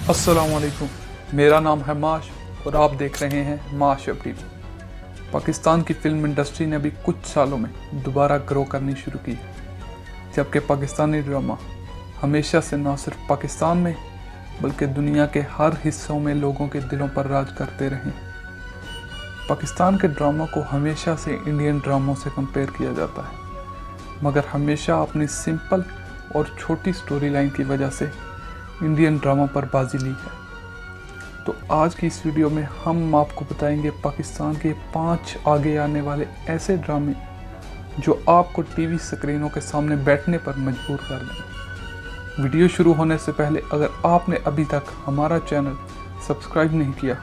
अस्सलामुअलैकुम, मेरा नाम है माश और आप देख रहे हैं माश अब टीवी। पाकिस्तान की फिल्म इंडस्ट्री ने अभी कुछ सालों में दोबारा ग्रो करनी शुरू की है, जबकि पाकिस्तानी ड्रामा हमेशा से न सिर्फ पाकिस्तान में बल्कि दुनिया के हर हिस्सों में लोगों के दिलों पर राज करते रहे। पाकिस्तान के ड्रामा को हमेशा से इंडियन ड्रामों से कंपेयर किया जाता है, मगर हमेशा अपनी सिंपल और छोटी स्टोरी लाइन की वजह से इंडियन ड्रामा पर बाजी ली है। तो आज की इस वीडियो में हम आपको बताएंगे पाकिस्तान के 5 आगे आने वाले ऐसे ड्रामे जो आपको टीवी स्क्रीनों के सामने बैठने पर मजबूर कर देंगे। वीडियो शुरू होने से पहले अगर आपने अभी तक हमारा चैनल सब्सक्राइब नहीं किया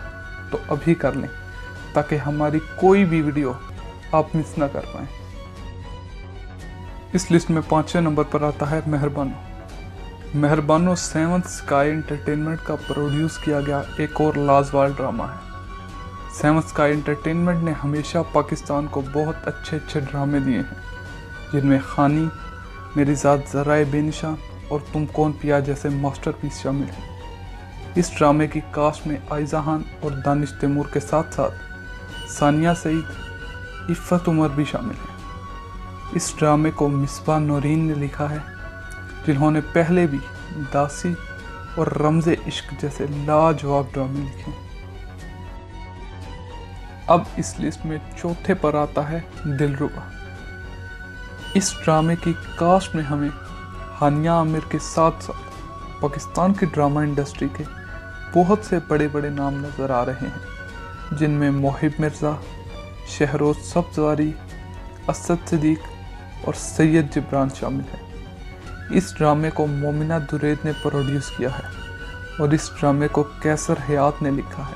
तो अभी कर लें, ताकि हमारी कोई भी वीडियो आप मिस ना कर पाएँ। इस लिस्ट में 5वें नंबर पर आता है मेहरबानो। मेहरबानो 7th स्काई एंटरटेनमेंट का प्रोड्यूस किया गया एक और लाजवाब ड्रामा है। 7th स्काई एंटरटेनमेंट ने हमेशा पाकिस्तान को बहुत अच्छे ड्रामे दिए हैं, जिनमें खानी, मेरी ज़ात ज़राए बेनिशान और तुम कौन पिया जैसे मास्टरपीस शामिल हैं। इस ड्रामे की कास्ट में आयज़ा खान और दानिश तैमूर के साथ साथ सानिया सईद, इफ़त उमर भी शामिल हैं। इस ड्रामे को मिसबा नौरीन ने लिखा है, जिन्होंने पहले भी दासी और रमज़े इश्क जैसे लाजवाब ड्रामे लिखे। अब इस लिस्ट में चौथे पर आता है दिलरुबा। इस ड्रामे की कास्ट में हमें हानिया आमिर के साथ साथ पाकिस्तान की ड्रामा इंडस्ट्री के बहुत से बड़े नाम नज़र आ रहे हैं, जिनमें मोहिब मिर्ज़ा, शहरोज सब्ज़वारी, असद सिद्दीक और सैयद जिब्रान शामिल हैं। इस ड्रामे को मोमिना दुरैद ने प्रोड्यूस किया है और इस ड्रामे को कैसर हयात ने लिखा है,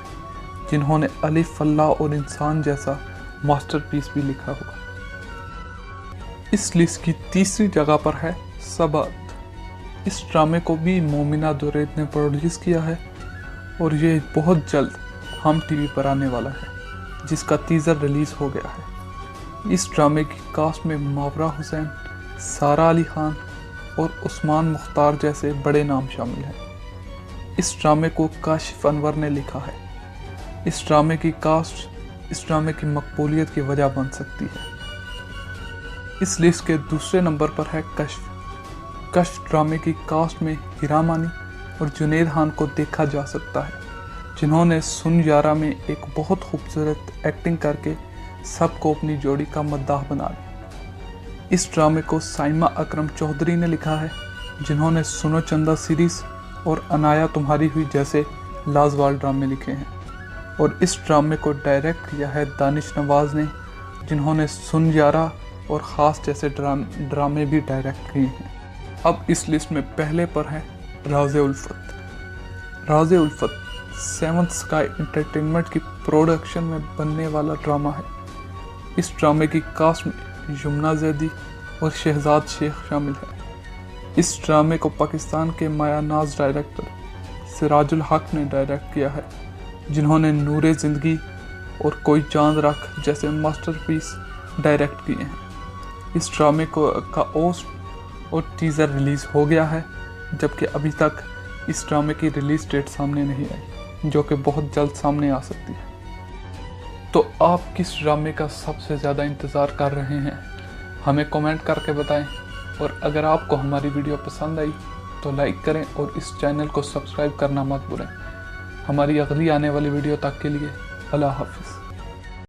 जिन्होंने अलिफ अल्लाह और इंसान जैसा मास्टरपीस भी लिखा हुआ। इस लिस्ट की तीसरी जगह पर है सबात। इस ड्रामे को भी मोमिना दुरैद ने प्रोड्यूस किया है और ये बहुत जल्द हम टीवी पर आने वाला है, जिसका टीज़र रिलीज़ हो गया है। इस ड्रामे की कास्ट में मावरा हुसैन, सारा अली खान और उस्मान मुख्तार जैसे बड़े नाम शामिल हैं। इस ड्रामे को काशिफ अनवर ने लिखा है। इस ड्रामे की कास्ट इस ड्रामे की मकबूलियत की वजह बन सकती है। इस लिस्ट के दूसरे नंबर पर है कश्फ। कश्फ ड्रामे की कास्ट में हीरा मानी और जुनैद खान को देखा जा सकता है, जिन्होंने सुन यारा में एक बहुत खूबसूरत एक्टिंग करके सबको अपनी जोड़ी का मद्दाह बना दिया। इस ड्रामे को साइमा अकरम चौधरी ने लिखा है, जिन्होंने सुनो चंदा सीरीज़ और अनाया तुम्हारी हुई जैसे लाजवाब ड्रामे लिखे हैं। और इस ड्रामे को डायरेक्ट किया है दानिश नवाज़ ने, जिन्होंने सुन यारा और ख़ास जैसे ड्रामे भी डायरेक्ट किए हैं। अब इस लिस्ट में पहले पर है राज़े उल्फत। राज़े उल्फत 7th स्काई एंटरटेनमेंट की प्रोडक्शन में बनने वाला ड्रामा है। इस ड्रामे की कास्ट में यमुना जैदी और शहजाद शेख शामिल है। इस ड्रामे को पाकिस्तान के माया नाज डायरेक्टर सिराजुल हक ने डायरेक्ट किया है, जिन्होंने नूरे ज़िंदगी और कोई चांद रख जैसे मास्टरपीस डायरेक्ट किए हैं। इस ड्रामे का ओस्ट और टीज़र रिलीज़ हो गया है, जबकि अभी तक इस ड्रामे की रिलीज़ डेट सामने नहीं आई, जो कि बहुत जल्द सामने आ सकती है। तो आप किस ड्रामे का सबसे ज़्यादा इंतज़ार कर रहे हैं, हमें कमेंट करके बताएं। और अगर आपको हमारी वीडियो पसंद आई तो लाइक करें और इस चैनल को सब्सक्राइब करना मत भूलें। हमारी अगली आने वाली वीडियो तक के लिए अल्लाह हाफ़िज़।